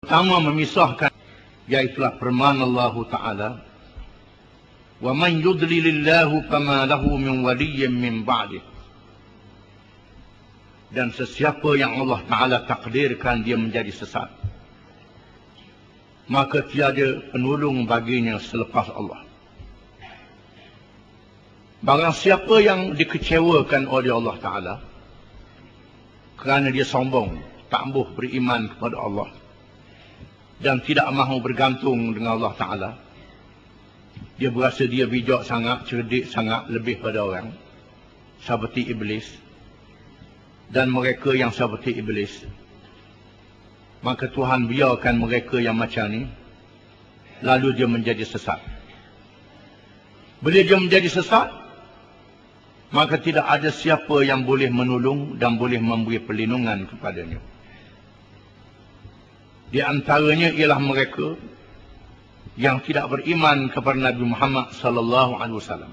Pertama memisahkan, iaitulah firman Allah Ta'ala, wa man yudlilillahu fama lahu min waliyyin min ba'dih. Dan sesiapa yang Allah Ta'ala takdirkan dia menjadi sesat, maka tiada penolong baginya selepas Allah. Barang siapa yang dikecewakan oleh Allah Ta'ala kerana dia sombong, tak mahu beriman kepada Allah dan tidak mahu bergantung dengan Allah Ta'ala, dia berasa dia bijak sangat, cerdik sangat, lebih pada orang, seperti iblis dan mereka yang seperti iblis, maka Tuhan biarkan mereka yang macam ni, lalu dia menjadi sesat. Bila dia menjadi sesat, maka tidak ada siapa yang boleh menolong dan boleh memberi perlindungan kepadanya. Di antaranya ialah mereka yang tidak beriman kepada Nabi Muhammad sallallahu alaihi wasallam.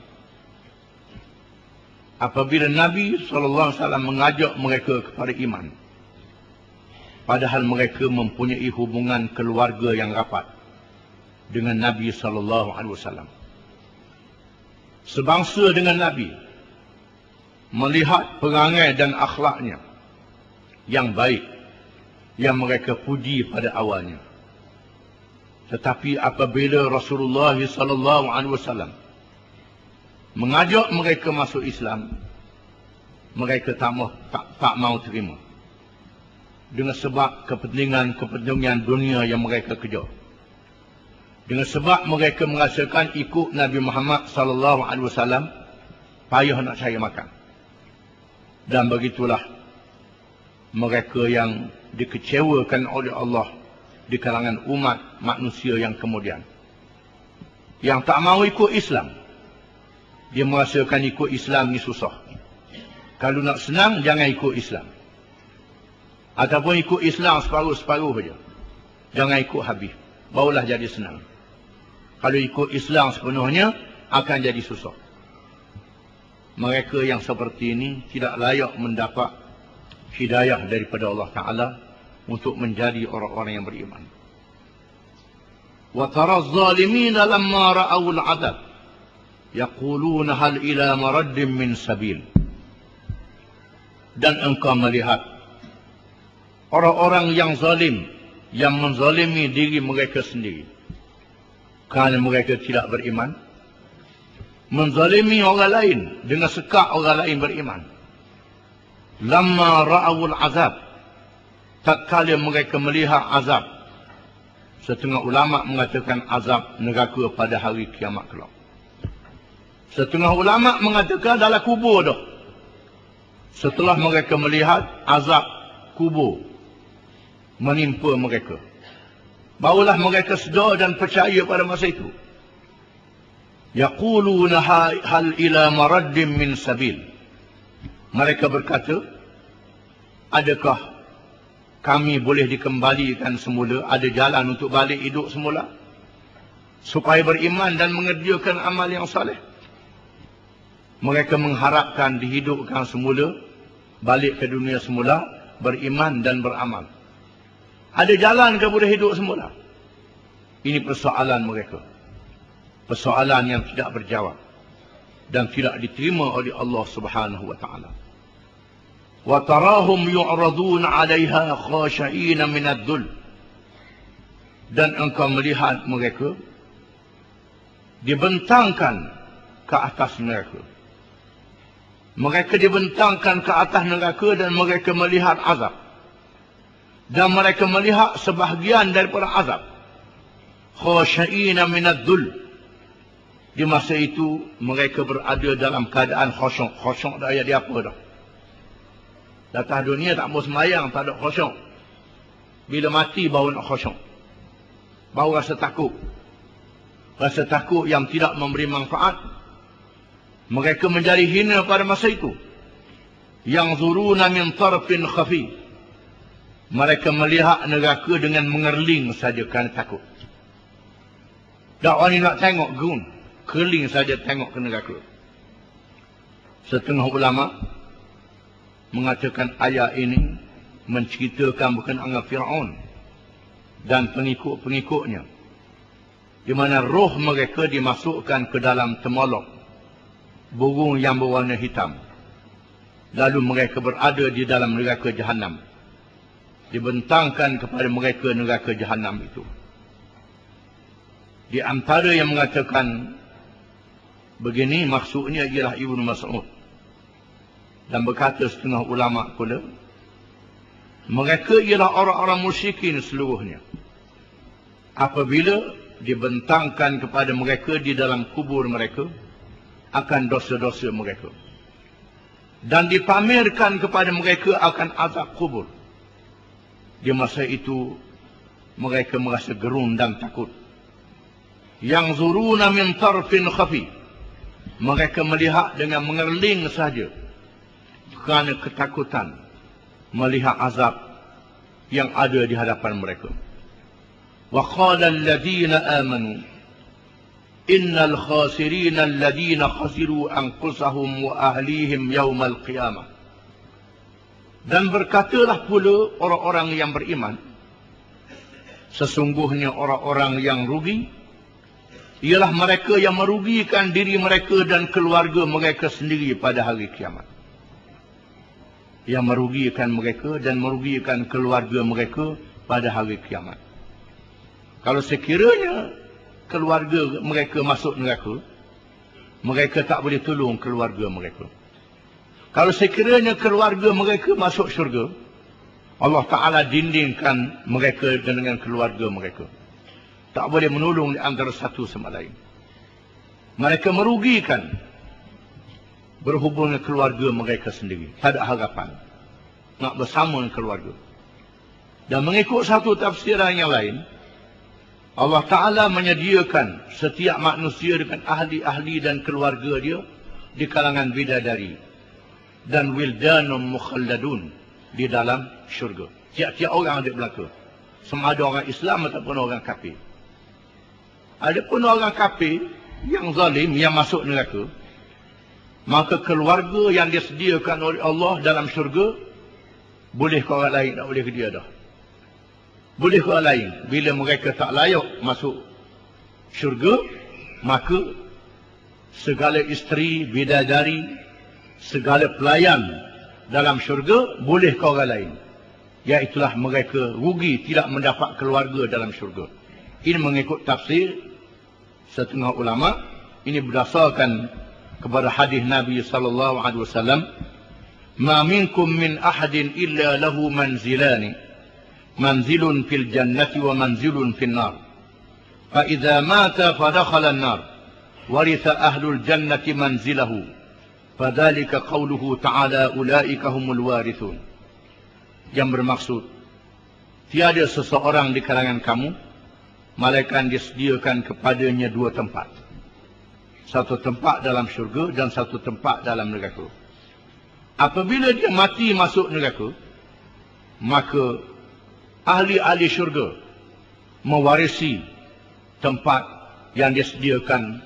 Apabila Nabi sallallahu alaihi wasallam mengajak mereka kepada iman, padahal mereka mempunyai hubungan keluarga yang rapat dengan Nabi sallallahu alaihi wasallam. Sebangsa dengan Nabi, melihat perangai dan akhlaknya yang baik yang mereka puji pada awalnya. Tetapi apabila Rasulullah sallallahu alaihi wasallam mengajak mereka masuk Islam, mereka tak mau terima. Dengan sebab kepentingan dunia yang mereka kejar. Dengan sebab mereka merasakan ikut Nabi Muhammad sallallahu alaihi wasallam payah nak cari makan. Dan begitulah mereka yang dikecewakan oleh Allah di kalangan umat manusia yang kemudian, yang tak mahu ikut Islam. Dia merasakan ikut Islam ni susah. Kalau nak senang, jangan ikut Islam. Ataupun ikut Islam separuh-separuh saja, jangan ikut habis, barulah jadi senang. Kalau ikut Islam sepenuhnya, akan jadi susah. Mereka yang seperti ini tidak layak mendapat hidayah daripada Allah Ta'ala untuk menjadi orang-orang yang beriman. Wa tara az-zalimina lamma ra'aw al-'adab yaquluna hal ila maraddin min sabil. Dan engkau melihat orang-orang yang zalim, yang menzalimi diri mereka sendiri kerana mereka tidak beriman, menzalimi orang lain dengan sekak orang lain beriman. Lamma ra'awul azab, tatkala mereka melihat azab. Setengah ulama mengatakan azab neraka pada hari kiamat kelak. Setengah ulama mengatakan dalam kubur dah. Setelah mereka melihat azab kubur menimpa mereka, barulah mereka sedar dan percaya pada masa itu. Yaquluna hal ila maraddin min sabil. Mereka berkata, adakah kami boleh dikembalikan semula, ada jalan untuk balik hidup semula, supaya beriman dan mengerjakan amal yang saleh? Mereka mengharapkan dihidupkan semula, balik ke dunia semula, beriman dan beramal. Ada jalan ke boleh hidup semula? Ini persoalan mereka. Persoalan yang tidak berjawab dan tidak diterima oleh Allah Subhanahu wa taala. Wa tarahum yu'radun 'alaiha khashi'ina min ad-dhul. Dan engkau melihat mereka dibentangkan ke atas neraka. Mereka dibentangkan ke atas neraka dan mereka melihat azab. Dan mereka melihat sebahagian daripada azab. Khashi'ina min ad-dhul. Di masa itu mereka berada dalam keadaan khusyuk. Khusyuk dah ada apa dah? Datang dunia tak mau sembahyang, tak ada khusyuk. Bila mati baru nak khusyuk. Baru rasa takut. Rasa takut yang tidak memberi manfaat. Mereka menjadi hina pada masa itu. Yang zuruna min tarfin khafi. Mereka melihat neraka dengan mengerling saja kerana takut. Dakwah ni nak tengok gerun, kerling saja tengok ke neraka. Setengah ulama mengatakan ayat ini menceritakan berkenaan dengan Fir'aun dan pengikut-pengikutnya, di mana roh mereka dimasukkan ke dalam temolok burung yang berwarna hitam. Lalu mereka berada di dalam neraka Jahannam. Dibentangkan kepada mereka neraka Jahannam itu. Di antara yang mengatakan begini maksudnya ialah Ibnu Mas'ud. Dan berkata setengah ulama pula, mereka ialah orang-orang musyrikin seluruhnya. Apabila dibentangkan kepada mereka di dalam kubur mereka akan dosa-dosa mereka. Dan dipamerkan kepada mereka akan azab kubur. Di masa itu mereka merasa gerun dan takut. Yang zuruna min tarfin khafi. Mereka melihat dengan mengerling sahaja kerana ketakutan melihat azab yang ada di hadapan mereka. Wa qala alladhina amanu innal khasirina alladhina khasiru anfusahum wa ahlihim yawmal qiyamah. Dan berkatalah pula orang-orang yang beriman, sesungguhnya orang-orang yang rugi ialah mereka yang merugikan diri mereka dan keluarga mereka sendiri pada hari kiamat. Yang merugikan mereka dan merugikan keluarga mereka pada hari kiamat. Kalau sekiranya keluarga mereka masuk neraka, mereka tak boleh tolong keluarga mereka. Kalau sekiranya keluarga mereka masuk syurga, Allah Ta'ala dindingkan mereka dengan keluarga mereka. Tak boleh menolong di antara satu sama lain. Mereka merugikan berhubung dengan keluarga mereka sendiri. Tak ada harapan nak bersama dengan keluarga. Dan mengikut satu tafsiran yang lain, Allah Ta'ala menyediakan setiap manusia dengan ahli-ahli dan keluarga dia di kalangan bidadari dan wildanum mukhalladun di dalam syurga. Tiap-tiap orang ada belaka. Sama ada orang Islam ataupun orang kafir. Adapun orang kafir yang zalim yang masuk neraka, maka keluarga yang disediakan oleh Allah dalam syurga boleh ke orang lain, tak boleh ke dia dah. Boleh ke orang lain. Bila mereka tak layak masuk syurga, maka segala isteri, bidadari, segala pelayan dalam syurga boleh ke orang lain. Iaitulah mereka rugi tidak mendapat keluarga dalam syurga. Ini mengikut tafsir setengah ulama. Ini berdasarkan kepada hadis Nabi sallallahu alaihi wasallam, "Ma minkum min ahadin illa lahu manzilani, manzilun fil jannati wa manzilun fil nar. Fa idza mata fa dakhala an-nar, waritha ahlul jannati manzilahu. Fadzalika qauluhu ta'ala ulaika humul warithun." Yang bermaksud, tiada seseorang di kalangan kamu malaikat disediakan kepadanya dua tempat. Satu tempat dalam syurga dan satu tempat dalam neraka. Apabila dia mati masuk neraka, maka ahli-ahli syurga mewarisi tempat yang disediakan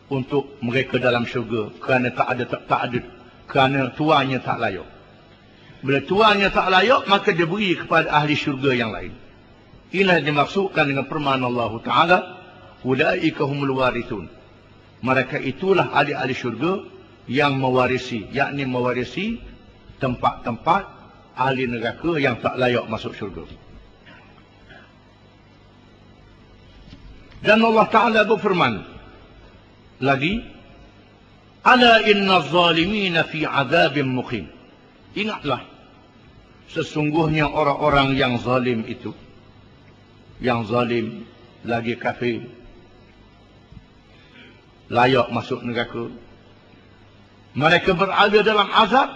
untuk mereka dalam syurga kerana kerana tuannya tak layak. Bila tuannya tak layak, maka dia beri kepada ahli syurga yang lain. Inilah dimaksudkan dengan firman Allah Ta'ala, ulaika humul warithun. Mereka itulah ahli-ahli syurga yang mewarisi, yakni mewarisi tempat-tempat ahli neraka yang tak layak masuk syurga. Dan Allah Ta'ala berfirman lagi, ala inna zalimina fi azabim muqim. Ingatlah, sesungguhnya orang-orang yang zalim itu, yang zalim lagi kafir, layak masuk neraka, mereka berada dalam azab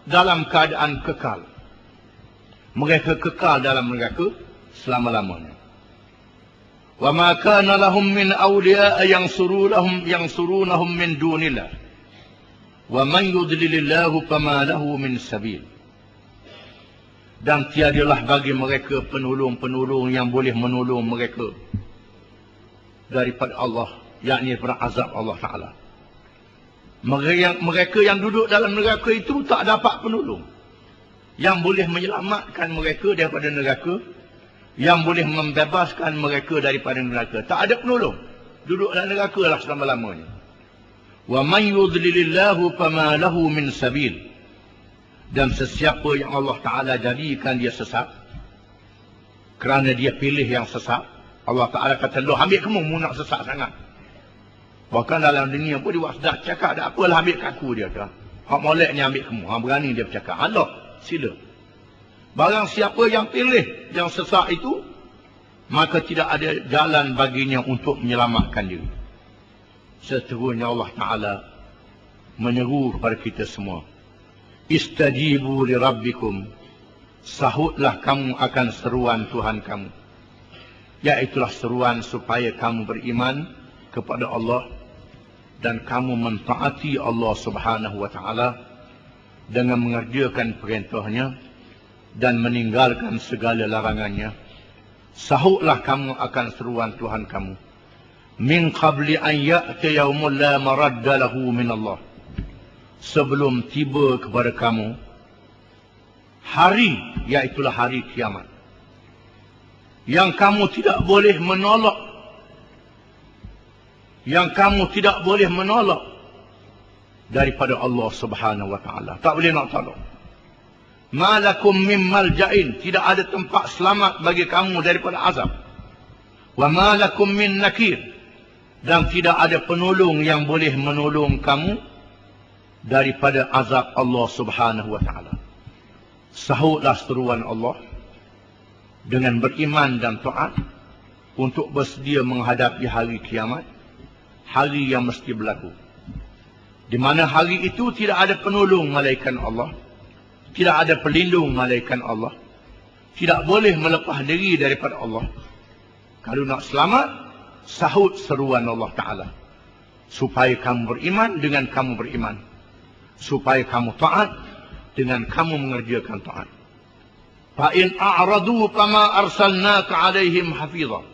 dalam keadaan kekal. Mereka kekal dalam neraka selama-lamanya. Wa ma kana lahum min awliya yansurunahum min dunillah. Wa man yudlilillahu fama lahu min sabil. Dan tiadalah bagi mereka penolong-penolong yang boleh menolong mereka daripada Allah, yakni daripada azab Allah Ta'ala. Mereka yang duduk dalam neraka itu tak dapat penolong yang boleh menyelamatkan mereka daripada neraka yang boleh membebaskan mereka daripada neraka. Tak ada penolong. Duduk dalam neraka lah selama-lamanya. Wa man yudlilillahu fama lahu min sabil. Dan sesiapa yang Allah Ta'ala jadikan dia sesat, kerana dia pilih yang sesat, Allah Ta'ala kata, loh ambil kamu, mu nak sesat sangat. Bahkan dalam dunia pun dia dah cakap, dah apalah ambil kaku dia. Hak molek ni ambil kamu. Hak berani dia bercakap. Allah, sila. Barang siapa yang pilih yang sesat itu, maka tidak ada jalan baginya untuk menyelamatkan diri. Seterusnya Allah Ta'ala menyeru kepada kita semua. Istajibu li rabbikum. Sahutlah kamu akan seruan Tuhan kamu. Iaitulah seruan supaya kamu beriman kepada Allah dan kamu mentaati Allah Subhanahu wa Ta'ala dengan mengerjakan perintahnya dan meninggalkan segala larangannya. Sahutlah kamu akan seruan Tuhan kamu. Min qabli an ya'ti yawmun la maradda lahu min Allah. Sebelum tiba kepada kamu hari, iaitulah hari kiamat, yang kamu tidak boleh menolak, yang kamu tidak boleh menolak daripada Allah Subhanahu wa Ta'ala. Tak boleh nak tolak. Malakum min malja'in. Tidak ada tempat selamat bagi kamu daripada azab. Wa malakum min nakir. Dan tidak ada penolong yang boleh menolong kamu daripada azab Allah Subhanahu wa Ta'ala. Sahutlah seruan Allah dengan beriman dan taat untuk bersedia menghadapi hari kiamat, hari yang mesti berlaku, di mana hari itu tidak ada penolong malaikat Allah, tidak ada pelindung malaikat Allah, tidak boleh melepah diri daripada Allah. Kalau nak selamat, sahut seruan Allah Ta'ala, supaya kamu beriman dengan kamu beriman, supaya kamu taat dengan kamu mengerjakan taat. Fa in a'radu fama arsalnaka 'alaihim hafizah.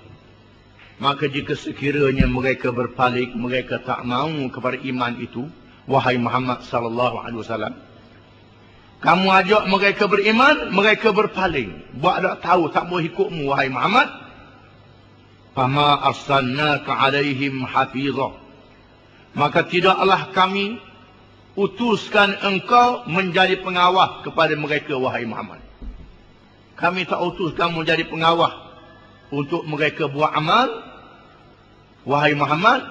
Maka jika sekiranya mereka berpaling, mereka tak mahu kepada iman itu, wahai Muhammad sallallahu alaihi wasallam, kamu ajak mereka beriman, mereka berpaling, buat tak tahu, tak mau ikutmu wahai Muhammad, fama arsalnaka 'alaihim hafizah. Maka tidaklah kami utuskan engkau menjadi pengawas kepada mereka wahai Muhammad. Kami tak utus kamu menjadi pengawas untuk mereka buat amal wahai Muhammad.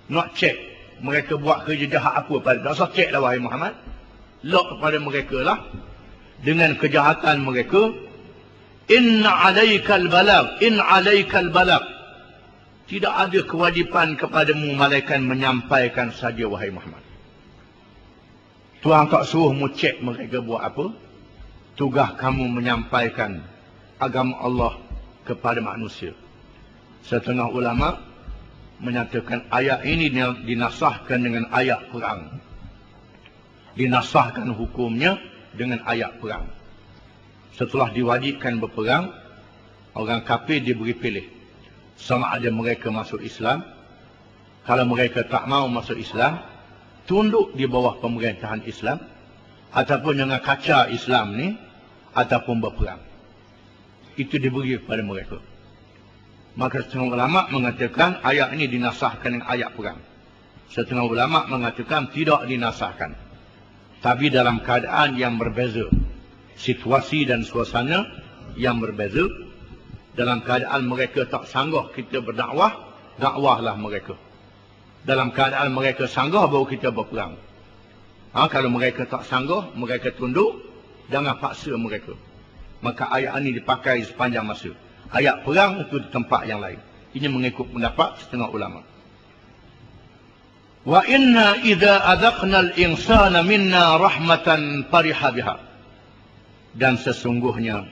Nak cek mereka buat kerja jahat apa pada. Tak usah cek lah wahai Muhammad. Lock kepada mereka lah dengan kejahatan mereka. Inna alaikal balag. In alaikal balag. Tidak ada kewajipan kepadamu malaikat menyampaikan saja wahai Muhammad. Tuhan tak suruh mu cek mereka buat apa. Tugas kamu menyampaikan agama Allah kepada manusia. Setengah ulama menyatakan ayat ini dinasahkan dengan ayat perang. Dinasahkan hukumnya dengan ayat perang. Setelah diwajibkan berperang, orang kafir diberi pilih. Sama ada mereka masuk Islam. Kalau mereka tak mau masuk Islam, tunduk di bawah pemerintahan Islam, ataupun jangan kaca Islam ni, ataupun berperang. Itu diberi kepada mereka. Maka setengah ulama mengatakan ayat ini dinasahkan dengan ayat perang. Setengah ulama mengatakan tidak dinasahkan, tapi dalam keadaan yang berbeza, situasi dan suasana yang berbeza. Dalam keadaan mereka tak sanggup kita berdakwah, dakwahlah mereka. Dalam keadaan mereka sanggup baru kita berperang. Kalau mereka tak sanggup, mereka tunduk, jangan paksa mereka. Maka ayat ini dipakai sepanjang masa. Ayat perang itu di tempat yang lain. Ini mengikut pendapat setengah ulama. Wa inna idza adzaqna al-insana minna rahmatan fariha biha. Dan sesungguhnya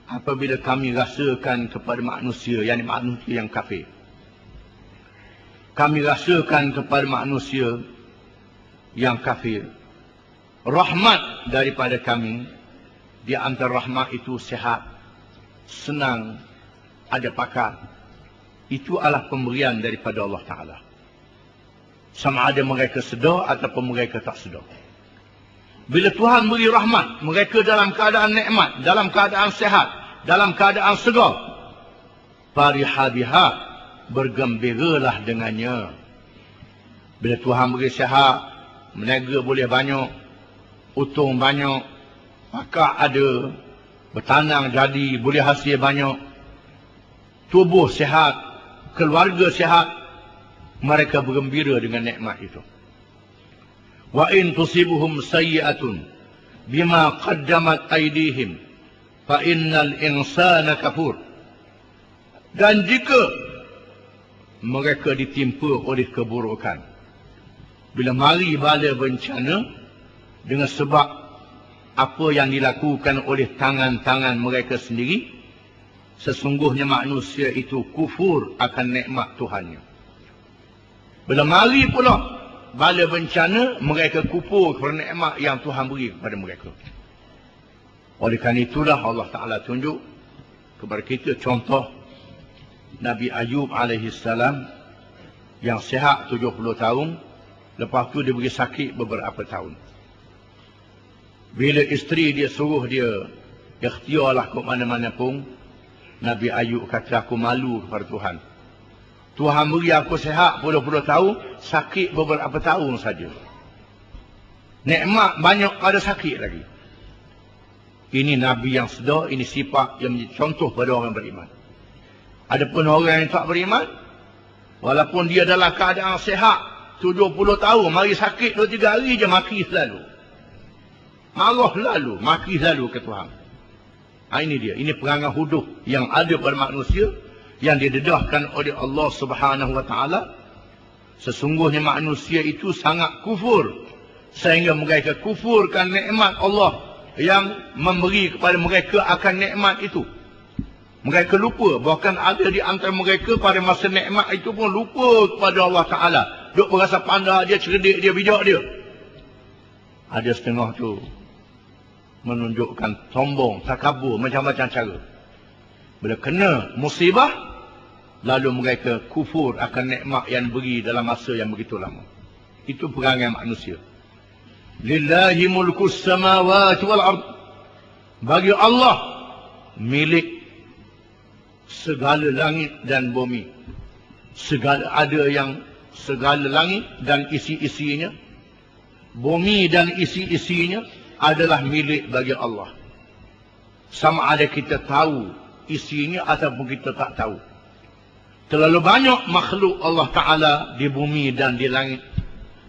apabila kami rasakan kepada manusia, yakni manusia yang kafir, kami rasakan kepada manusia yang kafir rahmat daripada kami. Di antara rahmat itu sihat, senang, ada pakat. Itu adalah pemberian daripada Allah Ta'ala. Sama ada mereka sedar ataupun mereka tak sedar. Bila Tuhan beri rahmat, mereka dalam keadaan nikmat, dalam keadaan sihat, dalam keadaan segar. Fariha biha, bergembiralah dengannya. Bila Tuhan beri sihat, meniaga boleh banyak, untung banyak, maka ada, bertanam jadi, boleh hasil banyak, tubuh sihat, keluarga sihat, mereka bergembira dengan nikmat itu. Wa in tusibuhum sayyi'atun bima qaddamat aydihim fa innal insana kafur. Dan jika mereka ditimpa oleh keburukan, bila mari bala bencana dengan sebab apa yang dilakukan oleh tangan-tangan mereka sendiri, sesungguhnya manusia itu kufur akan nikmat Tuhannya. Bila mari pula bala bencana, mereka kufur kepada nikmat yang Tuhan beri kepada mereka. Oleh kerana itulah Allah Ta'ala tunjuk kepada kita contoh Nabi Ayub alaihissalam yang sihat 70 tahun, lepas tu dia beri sakit beberapa tahun. Bila isteri dia suruh dia ikhtiarlah ke mana-mana pun, Nabi Ayub kata, aku malu kepada Tuhan. Tuhan beri aku sihat puluh-puluh tahun, sakit beberapa tahun saja. Nikmat banyak, ada sakit lagi. Ini Nabi yang sedar, ini sifat yang menjadi contoh pada orang beriman. Adapun orang yang tak beriman, walaupun dia dalam keadaan sihat 70 tahun, mari sakit 2-3 hari je, maki selalu. Marah lalu, maki selalu ke Tuhan. Ini dia, ini perangai huduh yang ada pada manusia, yang didedahkan oleh Allah Subhanahu wa Ta'ala. Sesungguhnya manusia itu sangat kufur, sehingga mereka kufurkan nikmat Allah yang memberi kepada mereka akan nikmat itu. Mereka lupa, bahkan ada di antara mereka pada masa nikmat itu pun lupa kepada Allah Ta'ala. Duk berasa pandai dia, cerdik dia, bijak dia. Ada setengah tu menunjukkan sombong, takabur, macam-macam cara. Bila kena musibah, lalu mereka kufur akan nikmat yang beri dalam masa yang begitu lama. Itu perangai manusia. Lillahi mulkus samawati wal ard. Bagi Allah milik segala langit dan bumi. Segala langit dan isi-isinya, bumi dan isi-isinya adalah milik bagi Allah. Sama ada kita tahu isinya ataupun kita tak tahu. Terlalu banyak makhluk Allah Ta'ala di bumi dan di langit,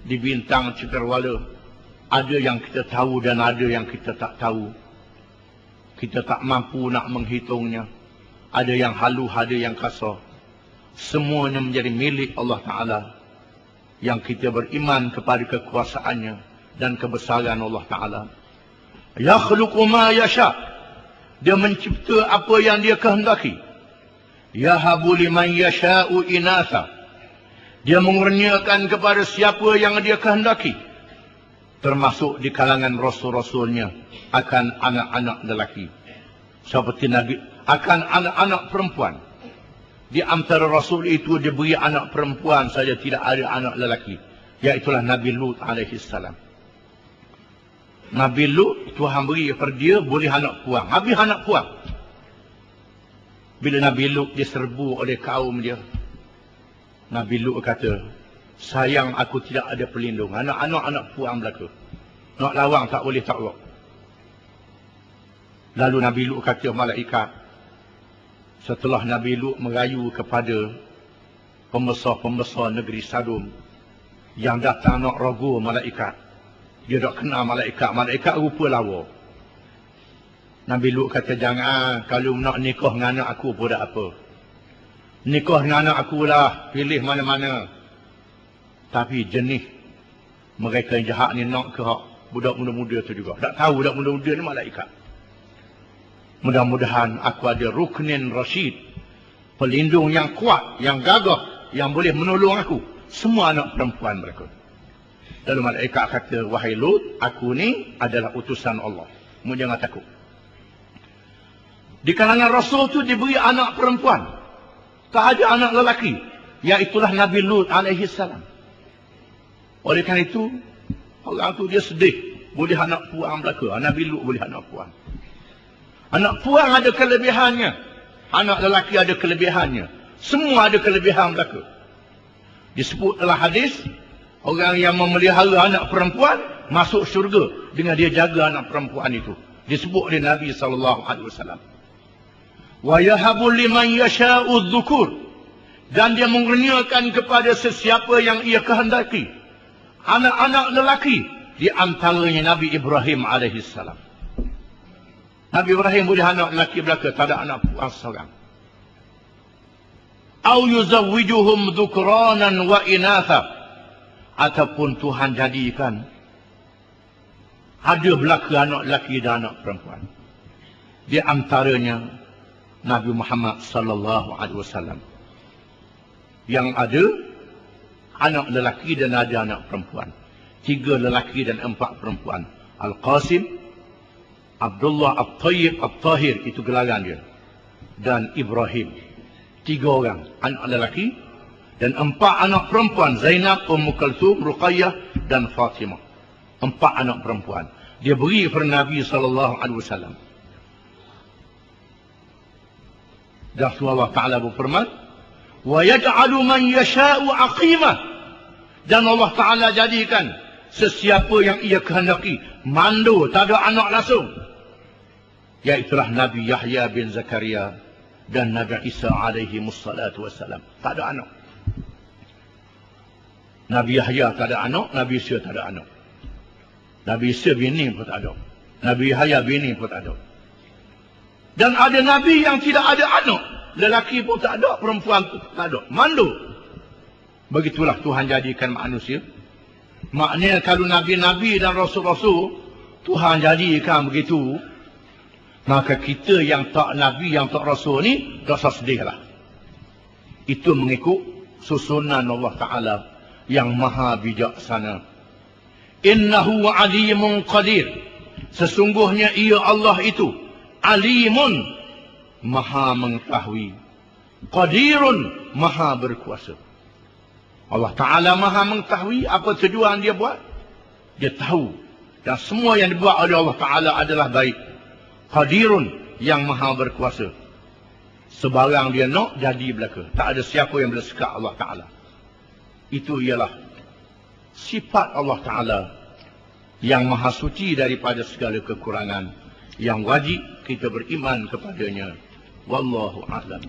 di bintang cakrawala. Ada yang kita tahu dan ada yang kita tak tahu. Kita tak mampu nak menghitungnya. Ada yang halus, ada yang kasar. Semuanya menjadi milik Allah Ta'ala, yang kita beriman kepada kekuasaannya dan kebesaran Allah Ta'ala. Yakhluqu ma yasha'. Dia mencipta apa yang dia kehendaki. Yahabu liman yasha'u inatha. Dia mengurniakan kepada siapa yang dia kehendaki. Termasuk di kalangan rasul-rasulnya akan anak-anak lelaki. Seperti Nabi, akan anak-anak perempuan. Di antara rasul itu diberi anak perempuan saja, tidak ada anak lelaki. Iaitulah Nabi Lut alaihissalam. Nabi Lut, Tuhan beri kepada dia boleh anak puang. Habis anak puang. Bila Nabi Lut diserbu oleh kaum dia, Nabi Lut kata, sayang aku tidak ada pelindung. Anak puang belaka. Nak lawang tak boleh takluk. Lalu Nabi Lut kata malaikat, setelah Nabi Lut merayu kepada pembesar-pembesar negeri Sadum yang datang nak ragu malaikat. Dia tak kenal malaikat. Malaikat rupa lawa. Nabi Lut kata, jangan, kalau nak nikah dengan anak aku pun tak apa. Nikah dengan anak aku lah, pilih mana-mana. Tapi jenis mereka yang jahat ni nak ke budak muda-muda tu juga. Tak tahu budak muda-muda ni malaikat. Mudah-mudahan aku ada ruknin rasyid, pelindung yang kuat, yang gagah, yang boleh menolong aku. Semua anak perempuan mereka. Lalu malaikat kata, wahai Lut, aku ni adalah utusan Allah. Mu jangan takut. Di kalangan Rasul tu diberi anak perempuan. Tak ada anak lelaki. Iaitulah Nabi Lut alaihissalam. Oleh kerana itu, orang tu dia sedih. Boleh anak puang belaka. Nabi Lut boleh anak puang. Anak puan ada kelebihannya. Anak lelaki ada kelebihannya. Semua ada kelebihan mereka. Disebut dalam hadis, orang yang memelihara anak perempuan masuk syurga dengan dia jaga anak perempuan itu. Disebut oleh Nabi SAW. Wa yahabu liman yasha'u dhukur. Dan dia mengurniakan kepada sesiapa yang ia kehendaki anak-anak lelaki, di antaranya Nabi Ibrahim alaihissalam. Nabi Ibrahim boleh anak lelaki belaka, tak ada anak puan seorang. Au yuzawwijuhum dhukranan wa inatha, ataupun Tuhan jadikan ada belaka anak lelaki dan anak perempuan. Di antaranya Nabi Muhammad sallallahu alaihi wasallam yang ada anak lelaki dan ada anak perempuan. 3 lelaki dan 4 perempuan. Al-Qasim, Abdullah At-Tayyib At-Tahir, itu gelaran dia. Dan Ibrahim. 3 orang anak lelaki dan 4 anak perempuan. Zainab, Ummu Kulthum, Ruqayyah dan Fatimah. 4 anak perempuan. Dia beri kepada Nabi SAW. Dan Allah Ta'ala berfirman, wa yaj'alu man yasha'u aqimah. Dan Allah Ta'ala jadikan sesiapa yang ia kehendaki mandu, tak ada anak langsung. Iaitulah Nabi Yahya bin Zakaria dan Nabi Isa alaihi wassalatu wassalam. Tak ada anak. Nabi Yahya tak ada anak, Nabi Isa tak ada anak. Nabi Isa bini pun tak ada. Nabi Yahya bini pun tak ada. Dan ada Nabi yang tidak ada anak. Lelaki pun tak ada, perempuan pun tak ada. Mandu. Begitulah Tuhan jadikan manusia. Maknanya kalau Nabi-Nabi dan Rasul-Rasul Tuhan jadikan begitu, maka kita yang tak Nabi, yang tak Rasul ni rasa sedihlah. Itu mengikut susunan Allah Ta'ala yang maha bijaksana. Innahu alimun qadir. Sesungguhnya ia Allah itu alimun, maha mengetahui. Qadirun, maha berkuasa. Allah Ta'ala maha mengetahui apa tujuan dia buat. Dia tahu. Dan semua yang dibuat oleh Allah Ta'ala adalah baik. Qadirun, yang maha berkuasa. Sebarang dia nak, jadi belaka. Tak ada siapa yang boleh sekat Allah Ta'ala. Itu ialah sifat Allah Ta'ala yang maha suci daripada segala kekurangan, yang wajib kita beriman kepadanya. Wallahu a'lam.